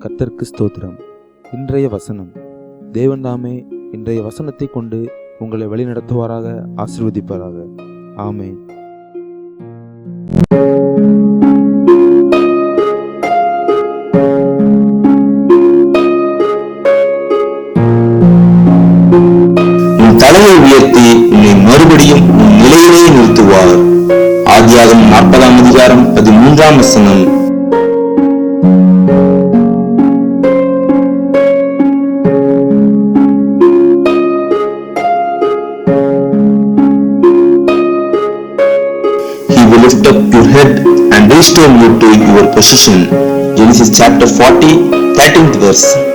கர்த்தருக்கு ஸ்தோத்திரம். இன்றைய வசனம். தேவன் தாமே இன்றைய வசனத்தை கொண்டு உங்களை வழிநடத்துவாராக, ஆசீர்வதிப்பாராக. ஆமென். தலையை உயர்த்தி உன்னை மறுபடியும் உன் நிலையிலே நிறுத்துவார். ஆதியாகமம் 40ஆம் அதிகாரம் 13ஆம் வசனம். He will lift up your head and restore you to your position. Genesis chapter 40, 13th verse.